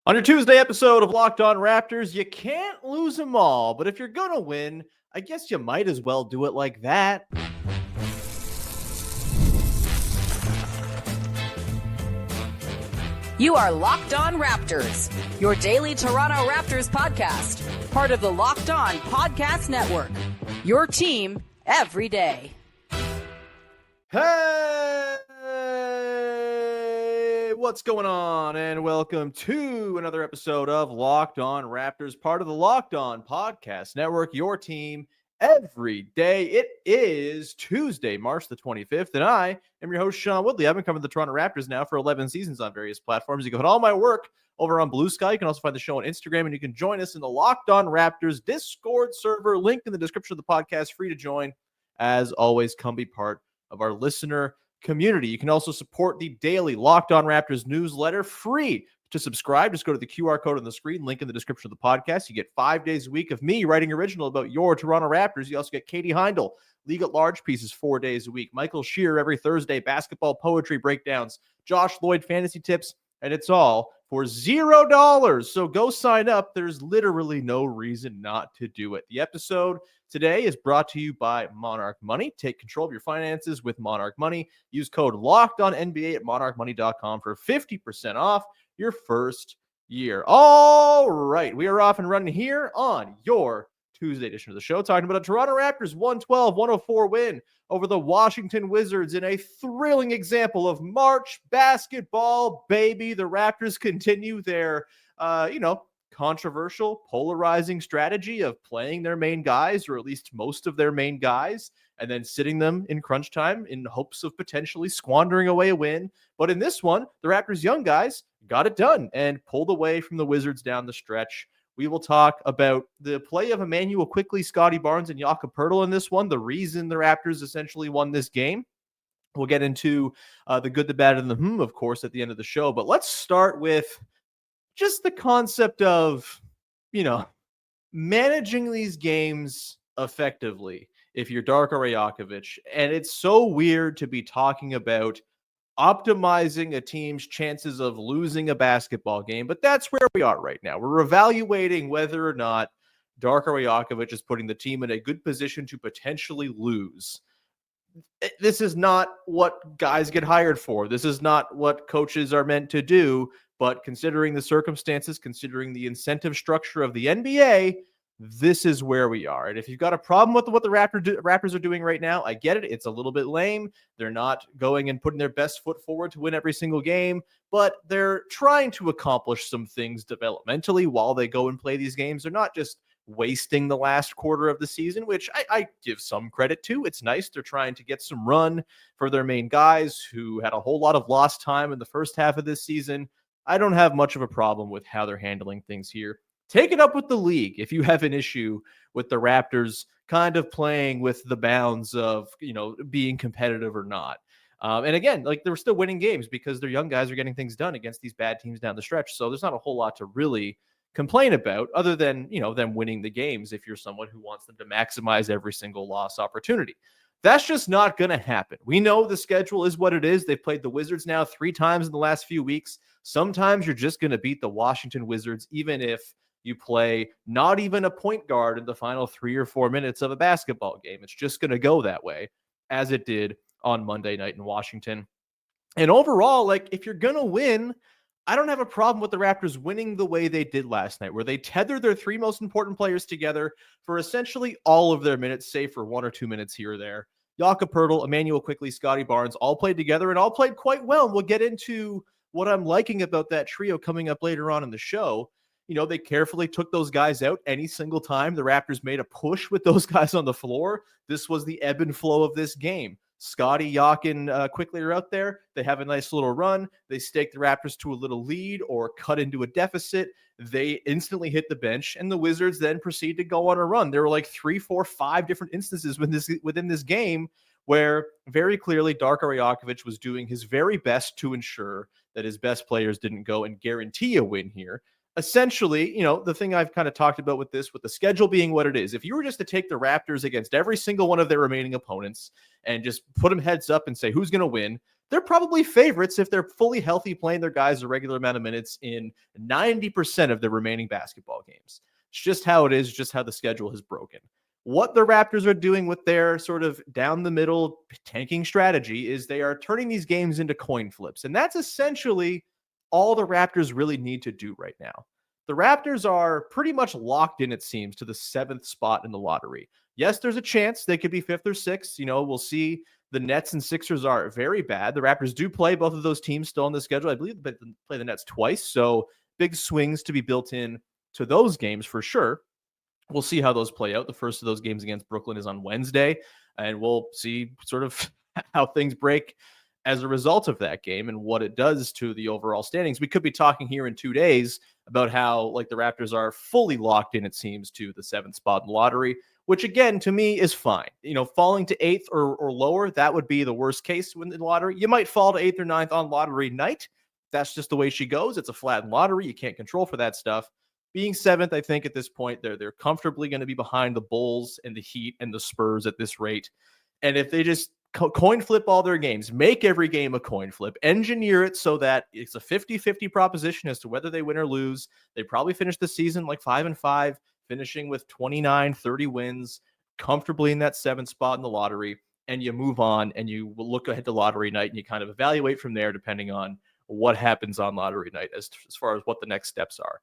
On your Tuesday episode of Locked On Raptors, you can't lose them all, but if you're going to win, I guess you might as well do it like that. You are Locked On Raptors, your daily Toronto Raptors podcast, part of the Locked On Podcast Network, your team every day. Hey, what's going on? And welcome to another episode of Locked On Raptors, part of the Locked On Podcast Network, your team every day. It is Tuesday, March the 25th, and I am your host, Sean Woodley. I've been covering the Toronto Raptors now for 11 seasons on various platforms. You can find all my work over on Blue Sky. You can also find the show on Instagram, and you can join us in the Locked On Raptors Discord server. Link in the description of the podcast. Free to join. As always, come be part of our listener community. You can also support the daily Locked On Raptors newsletter, free to subscribe. Just go to the QR code on the screen, link in the description of the podcast. You get 5 days a week of me writing original about your Toronto Raptors. You also get Katie Heindel, League at Large pieces 4 days a week. Michael Shear every Thursday, basketball poetry breakdowns, Josh Lloyd fantasy tips, and it's all for $0. So go sign up. There's literally no reason not to do it. The episode today is brought to you by Monarch Money. Take control of your finances with Monarch Money. Use code LOCKEDONNBA at monarchmoney.com for 50% off your first year. All right, we are off and running here on your Tuesday edition of the show, talking about a Toronto Raptors 112-104 win over the Washington Wizards in a thrilling example of March basketball, baby. The Raptors continue their, controversial, polarizing strategy of playing their main guys, or at least most of their main guys, and then sitting them in crunch time in hopes of potentially squandering away a win. But in this one, the Raptors' young guys got it done and pulled away from the Wizards down the stretch. We will talk about the play of Immanuel, Quickley, Scottie Barnes, and Jakob in this one, the reason the Raptors essentially won this game. We'll get into the good, the bad, and the of course, at the end of the show. But let's start with just the concept of, managing these games effectively if you're Darko Rajakovic. And it's so weird to be talking about optimizing a team's chances of losing a basketball game, but that's where we are right now. We're evaluating whether or not Darko Rajakovic is putting the team in a good position to potentially lose. This is not what guys get hired for. This is not what coaches are meant to do. But considering the circumstances, considering the incentive structure of the NBA, this is where we are. And if you've got a problem with what the Raptors are doing right now, I get it. It's a little bit lame. They're not going and putting their best foot forward to win every single game, but they're trying to accomplish some things developmentally while they go and play these games. They're not just wasting the last quarter of the season, which I give some credit to. It's nice. They're trying to get some run for their main guys who had a whole lot of lost time in the first half of this season. I don't have much of a problem with how they're handling things here. Take it up with the league if you have an issue with the Raptors kind of playing with the bounds of, being competitive or not. And again, they're still winning games because their young guys are getting things done against these bad teams down the stretch. So there's not a whole lot to really complain about other than, them winning the games if you're someone who wants them to maximize every single loss opportunity. That's just not going to happen. We know the schedule is what it is. They've played the Wizards now 3 times in the last few weeks. Sometimes you're just going to beat the Washington Wizards, even if you play not even a point guard in the final 3 or 4 minutes of a basketball game. It's just going to go that way, as it did on Monday night in Washington. And overall, if you're going to win, I don't have a problem with the Raptors winning the way they did last night, where they tethered their 3 most important players together for essentially all of their minutes, save for 1 or 2 minutes here or there. Jakob, Immanuel, Quickley, Scottie Barnes all played together and all played quite well. We'll get into what I'm liking about that trio coming up later on in the show. They carefully took those guys out any single time the Raptors made a push with those guys on the floor. This was the ebb and flow of this game. Scottie, Jak, and Quickley are out there. They have a nice little run. They stake the Raptors to a little lead or cut into a deficit. They instantly hit the bench, and the Wizards then proceed to go on a run. There were 3, 4, 5 different instances within this game where very clearly Darko Rajakovic was doing his very best to ensure that his best players didn't go and guarantee a win here. Essentially, the thing I've kind of talked about with the schedule being what it is, if you were just to take the Raptors against every single one of their remaining opponents and just put them heads up and say who's going to win, they're probably favorites if they're fully healthy, playing their guys a regular amount of minutes in 90% of their remaining basketball games. It's just how it is, just how the schedule has broken. What the Raptors are doing with their sort of down the middle tanking strategy is they are turning these games into coin flips. And that's essentially all the Raptors really need to do right now. The Raptors are pretty much locked in, it seems, to the 7th spot in the lottery. Yes, there's a chance they could be 5th or 6th. We'll see. The Nets and Sixers are very bad. The Raptors do play both of those teams still on the schedule. I believe they play the Nets twice. So big swings to be built in to those games for sure. We'll see how those play out. The first of those games against Brooklyn is on Wednesday, and we'll see sort of how things break as a result of that game and what it does to the overall standings. We could be talking here in 2 days about how the Raptors are fully locked in, it seems, to the 7th spot in the lottery, which again, to me, is fine. Falling to 8th or lower, that would be the worst case in the lottery. You might fall to 8th or 9th on lottery night. That's just the way she goes. It's a flattened lottery. You can't control for that stuff. Being 7th, I think at this point, they're comfortably going to be behind the Bulls and the Heat and the Spurs at this rate. And if they just coin flip all their games, make every game a coin flip, engineer it so that it's a 50-50 proposition as to whether they win or lose. They probably finish the season 5-5, finishing with 29-30 wins, comfortably in that 7th spot in the lottery. And you move on and you look ahead to lottery night and you kind of evaluate from there, depending on what happens on lottery night as far as what the next steps are.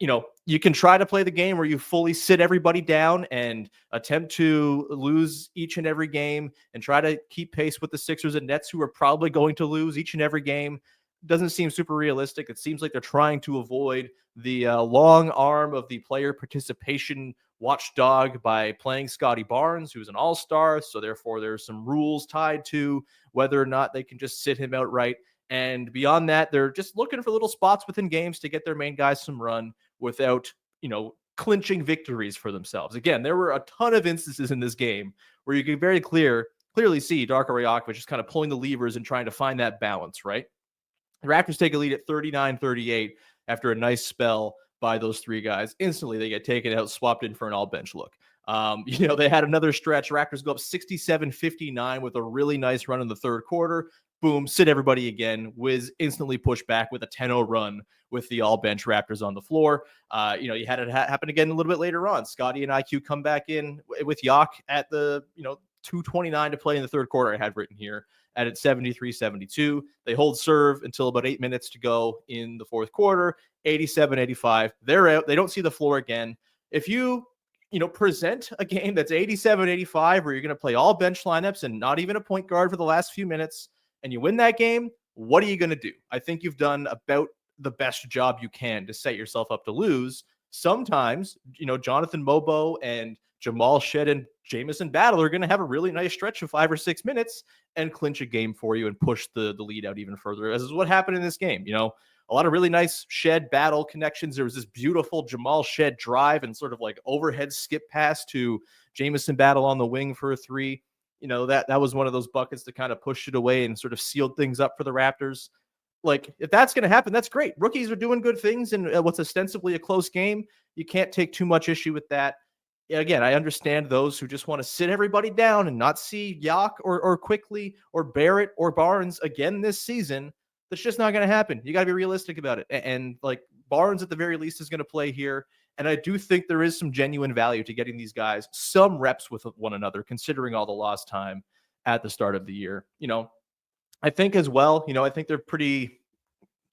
You can try to play the game where you fully sit everybody down and attempt to lose each and every game and try to keep pace with the Sixers and Nets, who are probably going to lose each and every game. Doesn't seem super realistic. It seems like they're trying to avoid the long arm of the player participation watchdog by playing Scottie Barnes, who's an all-star. So therefore, there's some rules tied to whether or not they can just sit him outright. And beyond that, they're just looking for little spots within games to get their main guys some run without, clinching victories for themselves. Again, there were a ton of instances in this game where you could very clearly see Darko Rajakovic just kind of pulling the levers and trying to find that balance, right? The Raptors take a lead at 39-38 after a nice spell by those 3 guys. Instantly, they get taken out, swapped in for an all-bench look. They had another stretch. Raptors go up 67-59 with a really nice run in the 3rd quarter. Boom, sit everybody again. Wiz instantly pushed back with a 10-0 run with the all-bench Raptors on the floor. You had it happen again a little bit later on. Scottie and IQ come back in with Jak at the, 2:29 to play in the 3rd quarter. I had written here at 73-72. They hold serve until about 8 minutes to go in the 4th quarter. 87-85. They're out. They don't see the floor again. If you present a game that's 87-85 where you're going to play all bench lineups and not even a point guard for the last few minutes, and you win that game, what are you going to do? I think you've done about the best job you can to set yourself up to lose. Sometimes, Jonathan Mobo and Jamal Shed and Jamison Battle are going to have a really nice stretch of 5 or 6 minutes and clinch a game for you and push the lead out even further, as is what happened in this game. A lot of really nice Shed Battle connections. There was this beautiful Jamal Shed drive and sort of overhead skip pass to Jamison Battle on the wing for a 3. That was one of those buckets that kind of pushed it away and sort of sealed things up for the Raptors. If that's going to happen, that's great. Rookies are doing good things in what's ostensibly a close game. You can't take too much issue with that. Again, I understand those who just want to sit everybody down and not see Jak or Quickley or Barrett or Barnes again this season. That's just not going to happen. You got to be realistic about it. And Barnes at the very least is going to play here. And I do think there is some genuine value to getting these guys some reps with one another, considering all the lost time at the start of the year. I think as well, I think they're pretty,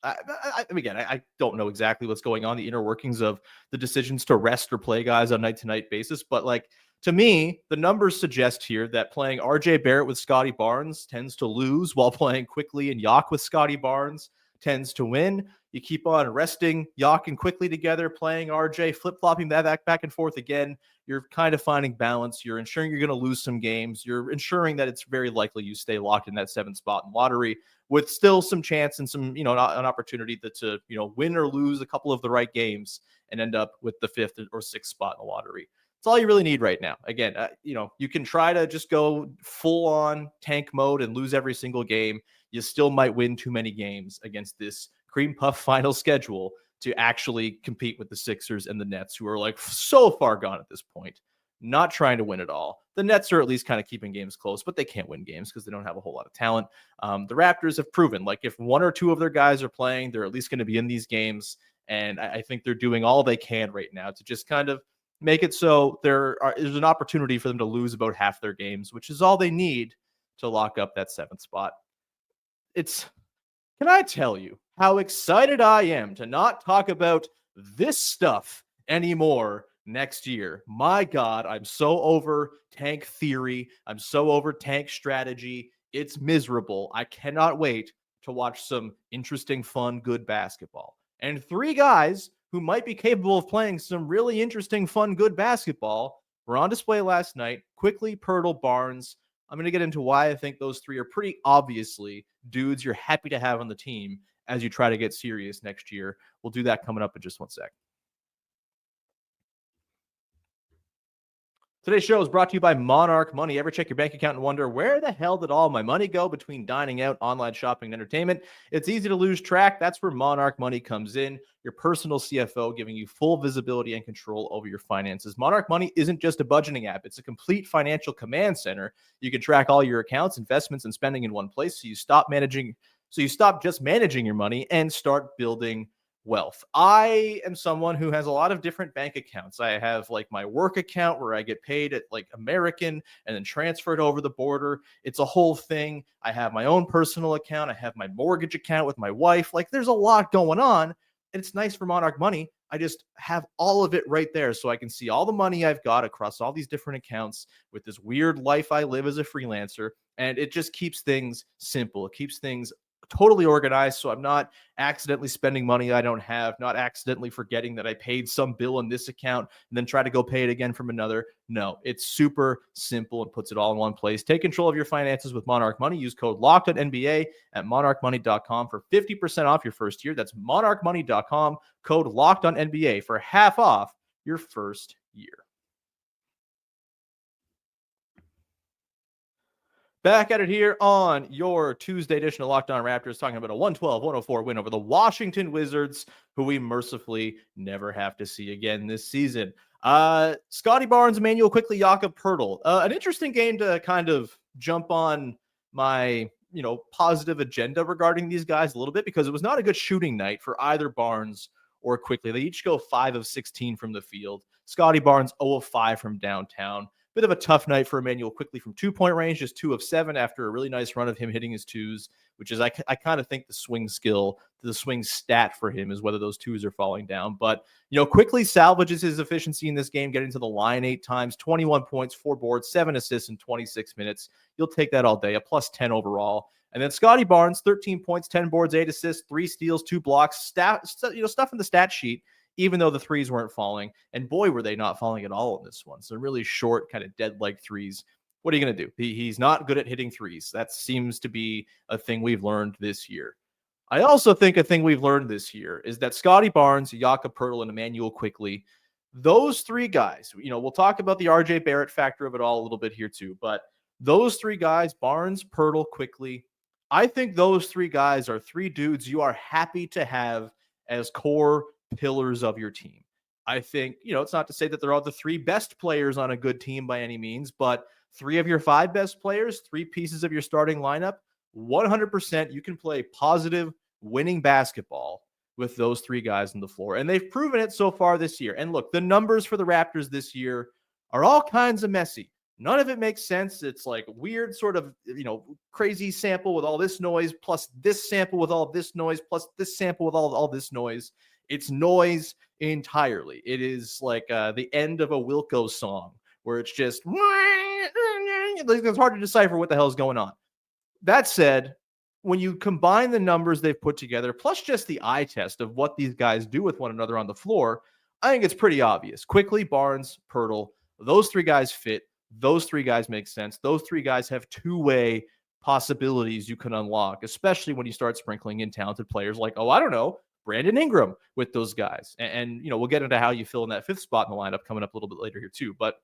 I don't know exactly what's going on, the inner workings of the decisions to rest or play guys on night-to-night basis. But to me, the numbers suggest here that playing RJ Barrett with Scottie Barnes tends to lose, while playing Quickley and Jak with Scottie Barnes tends to win. You keep on resting Jak and Quickley together, playing RJ, flip-flopping that back and forth again. You're kind of finding balance. You're ensuring you're going to lose some games. You're ensuring that it's very likely you stay locked in that 7th spot in lottery with still some chance and some, an opportunity to win or lose a couple of the right games and end up with the 5th or 6th spot in the lottery. That's all you really need right now. Again, you can try to just go full on tank mode and lose every single game. You still might win too many games against this cream puff final schedule to actually compete with the Sixers and the Nets, who are so far gone at this point. not trying to win it all. The Nets are at least kind of keeping games close, but they can't win games because they don't have a whole lot of talent. The Raptors have proven, like, if one or two of their guys are playing, they're at least going to be in these games. And I think they're doing all they can right now to just kind of make it so there's an opportunity for them to lose about half their games, which is all they need to lock up that 7th spot. Can I tell you how excited I am to not talk about this stuff anymore next year? My God, I'm so over tank theory. I'm so over tank strategy. It's miserable. I cannot wait to watch some interesting, fun, good basketball. And 3 guys who might be capable of playing some really interesting, fun, good basketball were on display last night. Quickley, Poeltl, Barnes. I'm going to get into why I think those 3 are pretty obviously dudes you're happy to have on the team as you try to get serious next year. We'll do that coming up in just one sec. Today's show is brought to you by Monarch Money. Ever check your bank account and wonder, where the hell did all my money go between dining out, online shopping, and entertainment? It's easy to lose track. That's where Monarch Money comes in, your personal CFO, giving you full visibility and control over your finances. Monarch Money isn't just a budgeting app. It's a complete financial command center. You can track all your accounts, investments, and spending in one place, so you stop just managing your money and start building wealth. I am someone who has a lot of different bank accounts. I have like my work account where I get paid at like American and then transferred over the border. It's a whole thing. I have my own personal account. I have my mortgage account with my wife. Like, there's a lot going on. And it's nice for Monarch Money. I just have all of it right there so I can see all the money I've got across all these different accounts with this weird life I live as a freelancer. And it just keeps things simple. It keeps things totally organized, so I'm not accidentally spending money I don't have, not accidentally forgetting that I paid some bill in this account and then try to go pay it again from another. No, it's super simple and puts it all in one place. Take control of your finances with Monarch Money. Use code LOCKEDONNBA at monarchmoney.com for 50% off your first year. That's monarchmoney.com, code LOCKEDONNBA for half off your first year. Back at it here on your Tuesday edition of Locked On Raptors, talking about a 112-104 win over the Washington Wizards, who we mercifully never have to see again this season. Scottie Barnes, Immanuel, Quickley, Jakob, Poeltl. An interesting game to kind of jump on my positive agenda regarding these guys a little bit, because it was not a good shooting night for either Barnes or Quickley. They each go 5 of 16 from the field. Scottie Barnes 0 of 5 from downtown. Bit of a tough night for Immanuel Quickley from 2-point range, just 2 of 7 after a really nice run of him hitting his 2s, which is I kind of think the swing skill, the swing stat for him is whether those 2s are falling down. But, Quickley salvages his efficiency in this game, getting to the line 8 times, 21 points, 4 boards, 7 assists in 26 minutes. You'll take that all day, a plus 10 overall. And then Scottie Barnes, 13 points, 10 boards, 8 assists, 3 steals, 2 blocks, stuff in the stat sheet, even though the 3s weren't falling. And boy, were they not falling at all in this one. So really short, kind of dead-like 3s. What are you going to do? He's not good at hitting 3s. That seems to be a thing we've learned this year. I also think a thing we've learned this year is that Scottie Barnes, Jakob, Poeltl, and Immanuel Quickley, those 3 guys, we'll talk about the RJ Barrett factor of it all a little bit here too, but those 3 guys, Barnes, Poeltl, Quickley, I think those 3 guys are 3 dudes you are happy to have as core pillars of your team. I think, it's not to say that they're all the 3 best players on a good team by any means, but 3 of your 5 best players, 3 pieces of your starting lineup, 100% you can play positive, winning basketball with those 3 guys on the floor. And they've proven it so far this year. And look, the numbers for the Raptors this year are all kinds of messy. None of it makes sense. It's like weird sort of, crazy sample with all this noise, plus this sample with all this noise, plus this sample with all this noise. It's noise entirely. It is like the end of a Wilco song where it's just, it's hard to decipher what the hell is going on. That said, when you combine the numbers they've put together, plus just the eye test of what these guys do with one another on the floor, I think it's pretty obvious. Quickley, Barnes, Poeltl, those 3 guys fit. Those 3 guys make sense. Those 3 guys have two-way possibilities you can unlock, especially when you start sprinkling in talented players like, Brandon Ingram with those guys. And we'll get into how you fill in that 5th spot in the lineup coming up a little bit later here too. But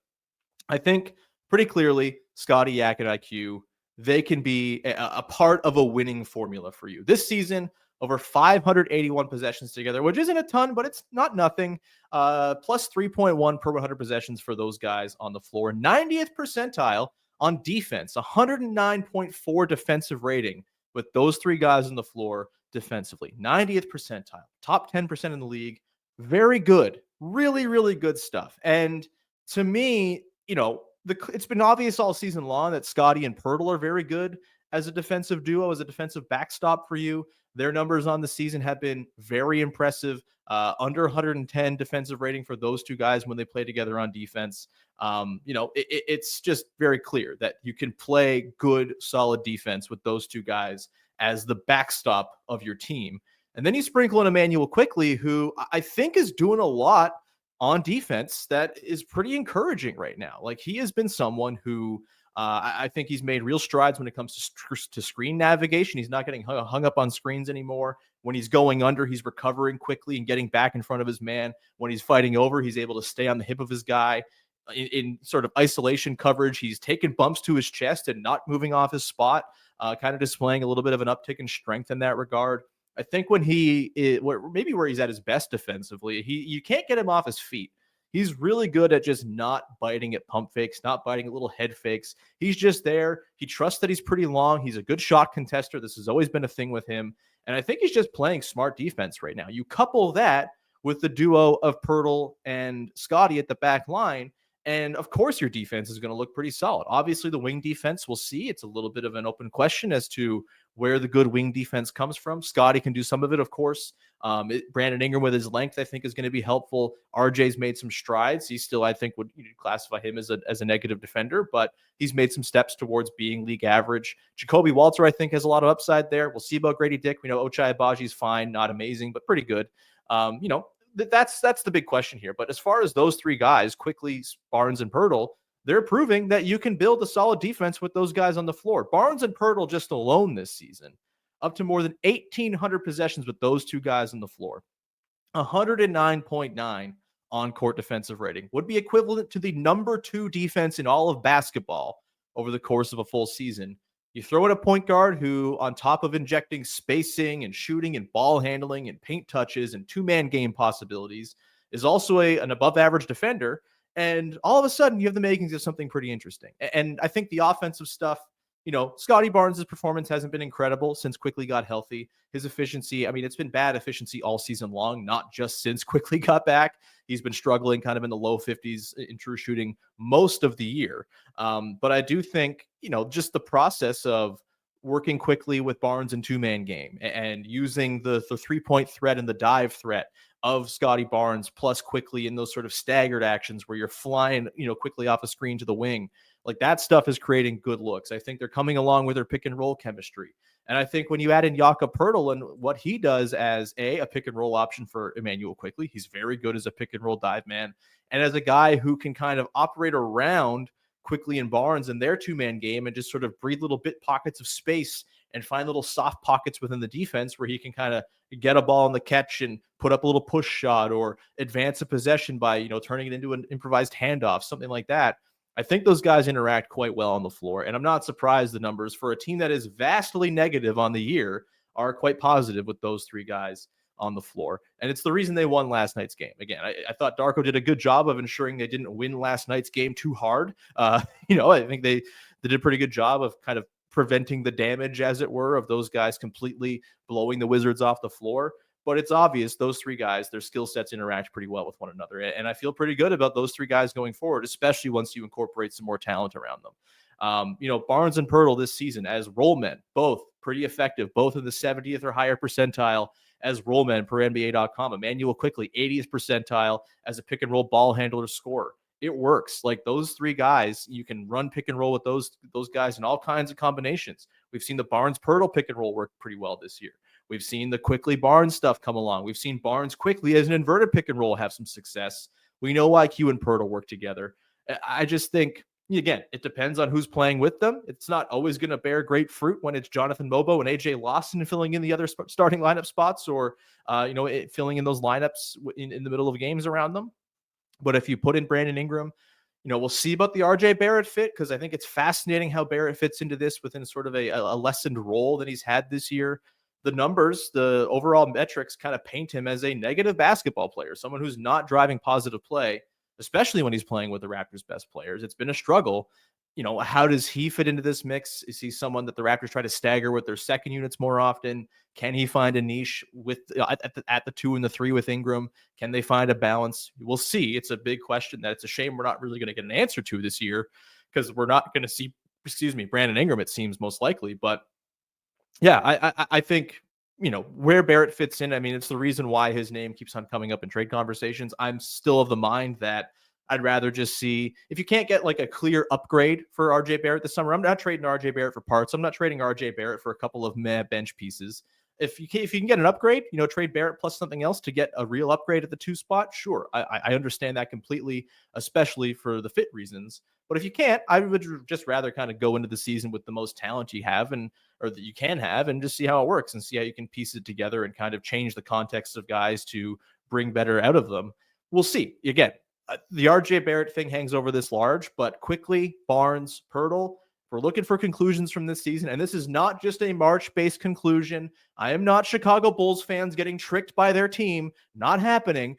I think pretty clearly Scottie-Jak and IQ, they can be a part of a winning formula for you. This season, over 581 possessions together, which isn't a ton, but it's not nothing. Plus 3.1 per 100 possessions for those guys on the floor. 90th percentile on defense, 109.4 defensive rating with those three guys on the floor defensively. 90th percentile, top 10% in the league. Very good. Really, really good stuff. And to me, it's been obvious all season long that Scottie and Poeltl are very good as a defensive duo, as a defensive backstop for you. Their numbers on the season have been very impressive. Under 110 defensive rating for those two guys when they play together on defense. It's just very clear that you can play good, solid defense with those two guys as the backstop of your team. And then you sprinkle in Immanuel Quickley, who I think is doing a lot on defense that is pretty encouraging right now. Like, he has been someone who I think he's made real strides when it comes to screen navigation. He's not getting hung up on screens anymore. When he's going under, he's recovering quickly and getting back in front of his man. When he's fighting over, he's able to stay on the hip of his guy. In sort of isolation coverage, he's taking bumps to his chest and not moving off his spot, kind of displaying a little bit of an uptick in strength in that regard. I think when maybe where he's at his best defensively, you can't get him off his feet. He's really good at just not biting at pump fakes, not biting at little head fakes. He's just there. He trusts that he's pretty long. He's a good shot contester. This has always been a thing with him. And I think he's just playing smart defense right now. You couple that with the duo of Poeltl and Scottie at the back line, and of course your defense is going to look pretty solid. Obviously, the wing defense, we'll see. It's a little bit of an open question as to where the good wing defense comes from. Scottie can do some of it, of course. Brandon Ingram with his length, I think, is going to be helpful. RJ's made some strides. He still, I think, would classify him as a negative defender, but he's made some steps towards being league average. Jakob Poeltl, I think, has a lot of upside there. We'll see about Grady Dick. We know Ochai Abaji's fine, not amazing, but pretty good. That's the big question here. But as far as those three guys, Quickley, Barnes, and Poeltl, they're proving that you can build a solid defense with those guys on the floor. Barnes and Poeltl just alone this season, up to more than 1,800 possessions with those two guys on the floor. 109.9 on-court defensive rating would be equivalent to the number 2 defense in all of basketball over the course of a full season. You throw in a point guard who, on top of injecting spacing and shooting and ball handling and paint touches and two-man game possibilities, is also an above-average defender. And all of a sudden, you have the makings of something pretty interesting. And I think the offensive stuff, Scottie Barnes' performance hasn't been incredible since Quickley got healthy. His efficiency, it's been bad efficiency all season long, not just since Quickley got back. He's been struggling kind of in the low 50s in true shooting most of the year. But I do think, just the process of working quickly with Barnes in two-man game and using the three-point threat and the dive threat of Scottie Barnes plus Quickley in those sort of staggered actions where you're flying, quickly off a screen to the wing. Like, that stuff is creating good looks. I think they're coming along with their pick and roll chemistry. And I think when you add in Jakob Poeltl and what he does as a pick and roll option for Immanuel Quickley, he's very good as a pick and roll dive man. And as a guy who can kind of operate around Quickley and Barnes in their two-man game and just sort of breathe little bit pockets of space and find little soft pockets within the defense where he can kind of get a ball on the catch and put up a little push shot or advance a possession by, turning it into an improvised handoff, something like that. I think those guys interact quite well on the floor, and I'm not surprised the numbers for a team that is vastly negative on the year are quite positive with those three guys on the floor. And it's the reason they won last night's game. Again, I thought Darko did a good job of ensuring they didn't win last night's game too hard. I think they did a pretty good job of kind of preventing the damage, as it were, of those guys completely blowing the Wizards off the floor. But it's obvious those three guys, their skill sets interact pretty well with one another. And I feel pretty good about those three guys going forward, especially once you incorporate some more talent around them. Barnes and Poeltl this season as role men, both pretty effective, both in the 70th or higher percentile as role men per NBA.com. Immanuel Quickley, 80th percentile as a pick and roll ball handler scorer. It works. Like, those three guys, you can run pick and roll with those guys in all kinds of combinations. We've seen the Barnes Poeltl pick and roll work pretty well this year. We've seen the Quickley Barnes stuff come along. We've seen Barnes Quickley as an inverted pick and roll have some success. We know IQ and Poeltl work together. I just think, again, it depends on who's playing with them. It's not always going to bear great fruit when it's Jonathan Mobo and AJ Lawson filling in the other starting lineup spots or, filling in those lineups in the middle of games around them. But if you put in Brandon Ingram, we'll see about the RJ Barrett fit, because I think it's fascinating how Barrett fits into this within sort of a lessened role that he's had this year. the numbers, the overall metrics kind of paint him as a negative basketball player, someone who's not driving positive play, especially when he's playing with the Raptors' best players. It's been a struggle. How does he fit into this mix? Is he someone that the Raptors try to stagger with their second units more often? Can he find a niche with at the 2 and the 3 with Ingram? Can they find a balance? We'll see. It's a big question that it's a shame we're not really going to get an answer to this year, because we're not going to see, Brandon Ingram, it seems, most likely. But yeah, I think, where Barrett fits in. I mean, it's the reason why his name keeps on coming up in trade conversations. I'm still of the mind that I'd rather just see, if you can't get like a clear upgrade for RJ Barrett this summer, I'm not trading RJ Barrett for parts. I'm not trading RJ Barrett for a couple of bench pieces. If you can get an upgrade, trade Barrett plus something else to get a real upgrade at the 2 spot. Sure. I understand that completely, especially for the fit reasons. But if you can't, I would just rather kind of go into the season with the most talent you have, or that you can have, and just see how it works and see how you can piece it together and kind of change the context of guys to bring better out of them. We'll see. Again, the RJ Barrett thing hangs over this large, but Quickley, Barnes, Poeltl, we're looking for conclusions from this season. And this is not just a March-based conclusion. I am not Chicago Bulls fans getting tricked by their team. Not happening.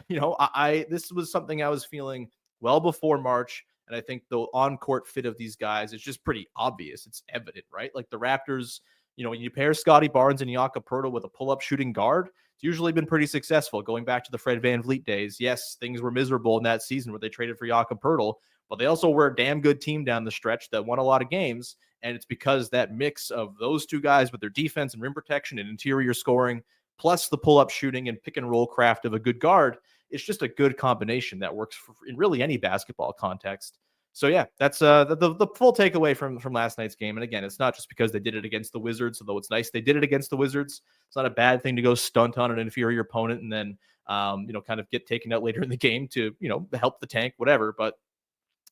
This was something I was feeling well before March. And I think the on-court fit of these guys is just pretty obvious. It's evident, right? Like the Raptors, when you pair Scottie Barnes and Jakob with a pull-up shooting guard, it's usually been pretty successful. Going back to the Fred VanVleet days, yes, things were miserable in that season where they traded for Jakob, but they also were a damn good team down the stretch that won a lot of games. And it's because that mix of those two guys with their defense and rim protection and interior scoring, plus the pull-up shooting and pick and roll craft of a good guard, it's just a good combination that works in really any basketball context. So yeah, that's the full takeaway from last night's game. And again, it's not just because they did it against the Wizards, although it's nice they did it against the Wizards. It's not a bad thing to go stunt on an inferior opponent and then kind of get taken out later in the game to help the tank, whatever. But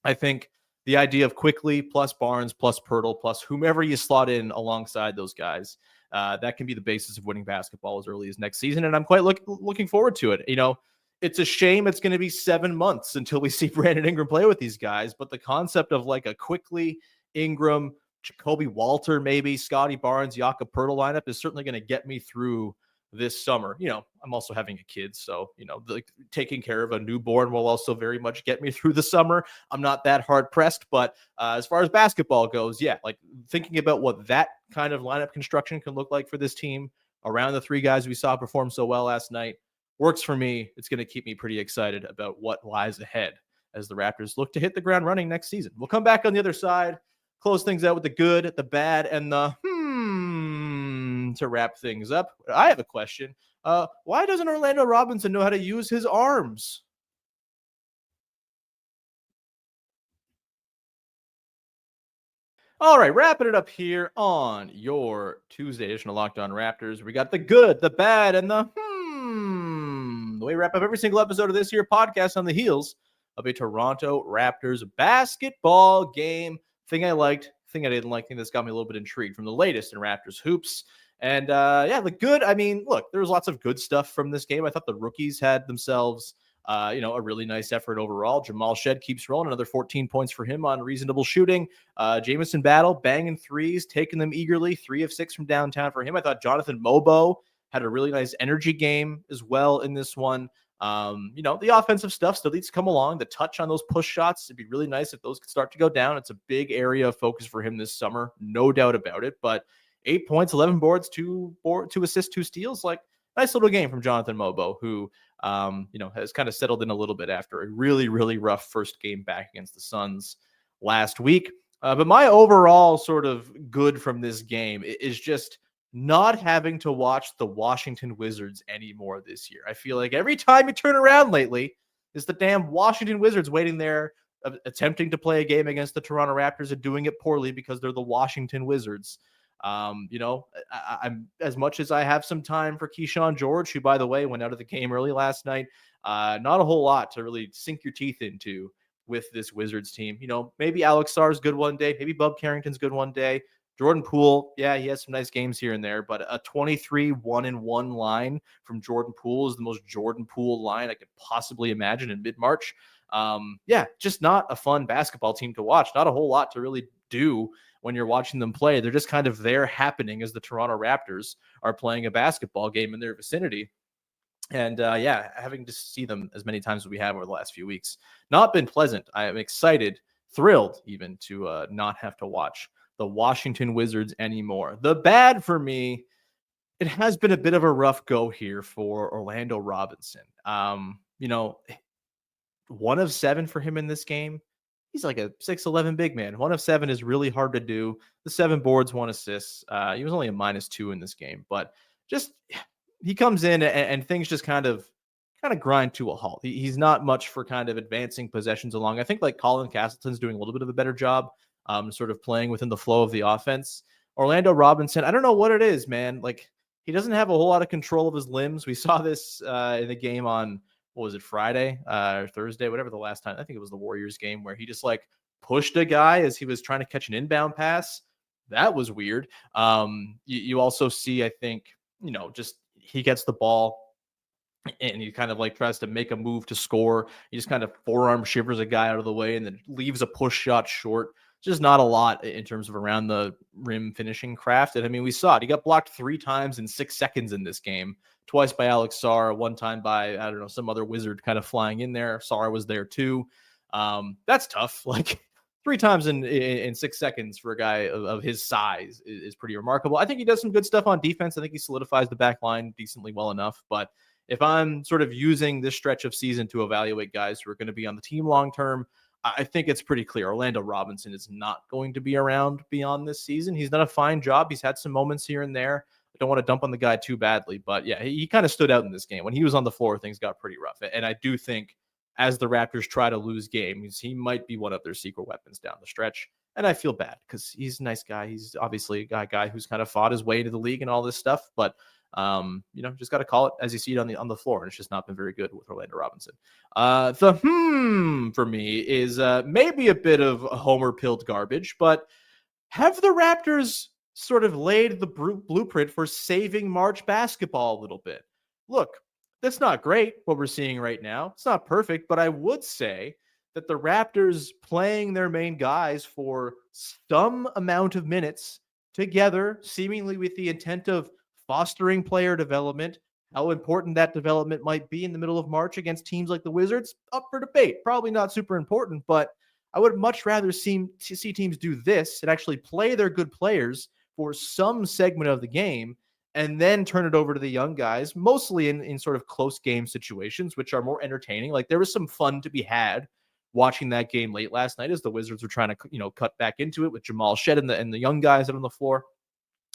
I think the idea of Quickley plus Barnes plus Poeltl plus whomever you slot in alongside those guys, that can be the basis of winning basketball as early as next season. And I'm quite looking forward to it. It's a shame it's going to be 7 months until we see Brandon Ingram play with these guys. But the concept of like a Quickley, Ingram, Jacoby Walter, maybe Scottie Barnes, Jakob lineup is certainly going to get me through this summer. I'm also having a kid, so taking care of a newborn will also very much get me through the summer. I'm not that hard pressed, but as far as basketball goes, yeah, like thinking about what that kind of lineup construction can look like for this team around the 3 guys we saw perform so well last night works for me. It's going to keep me pretty excited about what lies ahead as the Raptors look to hit the ground running next season. We'll come back on the other side, close things out with the good, the bad, and the to wrap things up. I have a question. Why doesn't Orlando Robinson know how to use his arms? All right, wrapping it up here on your Tuesday edition of Locked On Raptors. We got the good, the bad, and the the way we wrap up every single episode of this here podcast on the heels of a Toronto Raptors basketball game. Thing I liked, thing I didn't like, thing that's got me a little bit intrigued from the latest in Raptors hoops. And the good, I mean, look, there was lots of good stuff from this game. I thought the rookies had themselves, a really nice effort overall. Jamal Shed keeps rolling, another 14 points for him on reasonable shooting. Jamison Battle banging threes, taking them eagerly, 3 of 6 from downtown for him. I thought Jonathan Mobo had a really nice energy game as well in this one. The offensive stuff still needs to come along. The touch on those push shots, it'd be really nice if those could start to go down. It's a big area of focus for him this summer, no doubt about it. But 8 points, 11 boards, 2 assists, 2 steals, like nice little game from Jonathan Mobo, who has kind of settled in a little bit after a really, really rough first game back against the Suns last week. But my overall sort of good from this game is just not having to watch the Washington Wizards anymore this year. I feel like every time you turn around lately, is the damn Washington Wizards waiting there, attempting to play a game against the Toronto Raptors and doing it poorly because they're the Washington Wizards. I'm as much as I have some time for Keyshawn George, who, by the way, went out of the game early last night. Not a whole lot to really sink your teeth into with this Wizards team. Maybe Alex Sarr's good one day. Maybe Bub Carrington's good one day. Jordan Poole, yeah, he has some nice games here and there, but a 23 1-1 line from Jordan Poole is the most Jordan Poole line I could possibly imagine in mid-March. Just not a fun basketball team to watch. Not a whole lot to really do when you're watching them play. They're just kind of there happening as the Toronto Raptors are playing a basketball game in their vicinity. And having to see them as many times as we have over the last few weeks, not been pleasant. I am excited, thrilled even to not have to watch the Washington Wizards anymore. The bad for me, it has been a bit of a rough go here for Orlando Robinson. 1 of 7 for him in this game. He's like a 6'11" big man. 1 of 7 is really hard to do. The 7 boards, 1 assist. He was only a -2 in this game, but just he comes in and things just kind of grind to a halt. He's not much for kind of advancing possessions along. I think like Colin Castleton's doing a little bit of a better job, sort of playing within the flow of the offense. Orlando Robinson, I don't know what it is, man. Like he doesn't have a whole lot of control of his limbs. We saw this in the game on, what was it, Friday or Thursday, whatever the last time. I think it was the Warriors game where he just like pushed a guy as he was trying to catch an inbound pass. That was weird. You also see, I think, just he gets the ball and he kind of like tries to make a move to score. He just kind of forearm shivers a guy out of the way and then leaves a push shot short. Just not a lot in terms of around the rim finishing craft. And I mean, we saw it. He got blocked 3 times in 6 seconds in this game. Twice by Alex Sarr, 1 time by, I don't know, some other wizard kind of flying in there. Sarr was there too. That's tough. Like 3 times in 6 seconds for a guy of his size is pretty remarkable. I think he does some good stuff on defense. I think he solidifies the back line decently well enough. But if I'm sort of using this stretch of season to evaluate guys who are going to be on the team long term, I think it's pretty clear Orlando Robinson is not going to be around beyond this season. He's done a fine job. He's had some moments here and there. I don't want to dump on the guy too badly, but yeah, he kind of stood out in this game. When he was on the floor, things got pretty rough. And I do think as the Raptors try to lose games, he might be one of their secret weapons down the stretch. And I feel bad because he's a nice guy. He's obviously a guy who's kind of fought his way into the league and all this stuff. But just got to call it as you see it on the floor. And it's just not been very good with Orlando Robinson. The for me is maybe a bit of homer pilled garbage, but have the Raptors sort of laid the blueprint for saving March basketball a little bit? Look, that's not great what we're seeing right now. It's not perfect, but I would say that the Raptors playing their main guys for some amount of minutes together, seemingly with the intent of fostering player development, how important that development might be in the middle of March against teams like the Wizards, up for debate. Probably not super important, but I would much rather see teams do this and actually play their good players for some segment of the game and then turn it over to the young guys, mostly in sort of close game situations, which are more entertaining. Like there was some fun to be had watching that game late last night as the Wizards were trying to, cut back into it with Jamal Shed and the young guys out on the floor.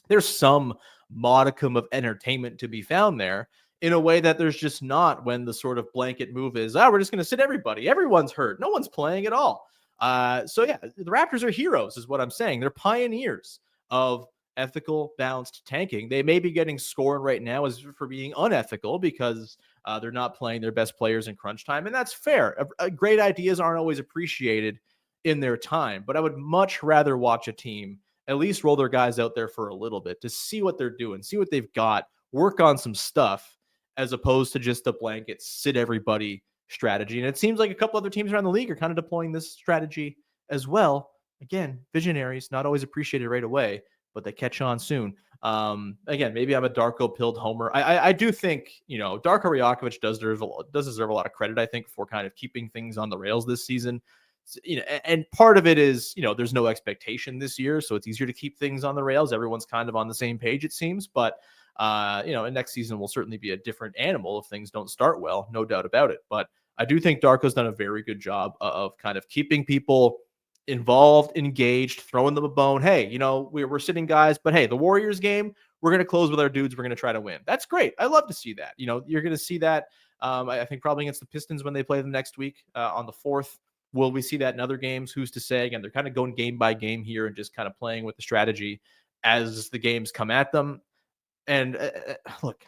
There's some modicum of entertainment to be found there in a way that there's just not when the sort of blanket move is, we're just going to sit everybody. Everyone's hurt. No one's playing at all. The Raptors are heroes is what I'm saying. They're pioneers of ethical, balanced tanking. They may be getting scorned right now as for being unethical because they're not playing their best players in crunch time. And that's fair. Great ideas aren't always appreciated in their time, but I would much rather watch a team at least roll their guys out there for a little bit to see what they're doing, see what they've got, work on some stuff, as opposed to just a blanket sit everybody strategy. And it seems like a couple other teams around the league are kind of deploying this strategy as well. Again, visionaries, not always appreciated right away, but they catch on soon. Again, maybe I'm a Darko-pilled homer. I do think, Darko Rajakovic does deserve a lot of credit, I think, for kind of keeping things on the rails this season. And part of it is, there's no expectation this year, so it's easier to keep things on the rails. Everyone's kind of on the same page, it seems. But, and next season will certainly be a different animal if things don't start well, no doubt about it. But I do think Darko's done a very good job of kind of keeping people involved, engaged, throwing them a bone. Hey, we're sitting guys, but hey, the Warriors game, we're going to close with our dudes. We're going to try to win. That's great. I love to see that. You're going to see that, I think, probably against the Pistons when they play them next week on the 4th. Will we see that in other games? Who's to say? Again, they're kind of going game by game here and just kind of playing with the strategy as the games come at them. And look,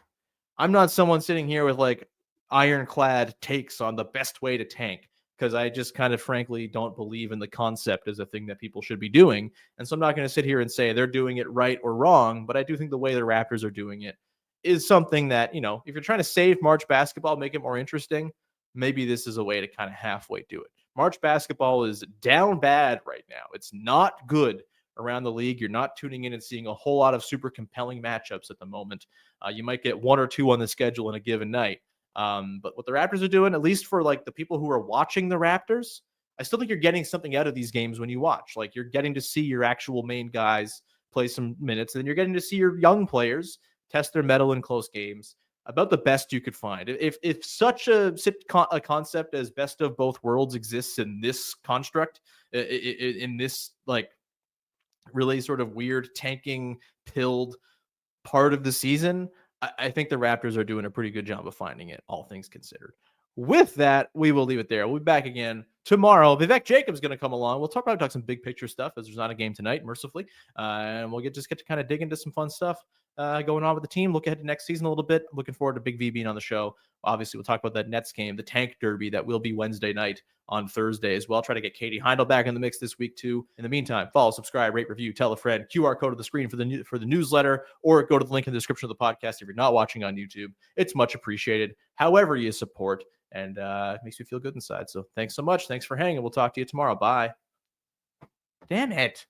I'm not someone sitting here with like ironclad takes on the best way to tank, because I just kind of frankly don't believe in the concept as a thing that people should be doing. And so I'm not going to sit here and say they're doing it right or wrong, but I do think the way the Raptors are doing it is something that, if you're trying to save March basketball, make it more interesting, maybe this is a way to kind of halfway do it. March basketball is down bad right now. It's not good around the league. You're not tuning in and seeing a whole lot of super compelling matchups at the moment. You might get one or two on the schedule in a given night. But what the Raptors are doing, at least for like the people who are watching the Raptors, I still think you're getting something out of these games when you watch. Like you're getting to see your actual main guys play some minutes, and then you're getting to see your young players test their mettle in close games. About the best you could find. If such a concept as best of both worlds exists in this construct, in this like really sort of weird tanking pilled part of the season, I think the Raptors are doing a pretty good job of finding it, all things considered. With that, we will leave it there. We'll be back again tomorrow. Vivek Jacob's going to come along. We'll talk some big picture stuff as there's not a game tonight, mercifully. And we'll get to kind of dig into some fun stuff going on with the team. Look ahead to next season a little bit. Looking forward to Big V being on the show. Obviously, we'll talk about that Nets game, the Tank Derby that will be Wednesday night on Thursday as well. Try to get Katie Heindel back in the mix this week too. In the meantime, follow, subscribe, rate, review, tell a friend. QR code to the screen for the newsletter, or go to the link in the description of the podcast if you're not watching on YouTube. It's much appreciated. However you support, and it makes me feel good inside. So thanks so much. Thanks for hanging. We'll talk to you tomorrow. Bye. Damn it.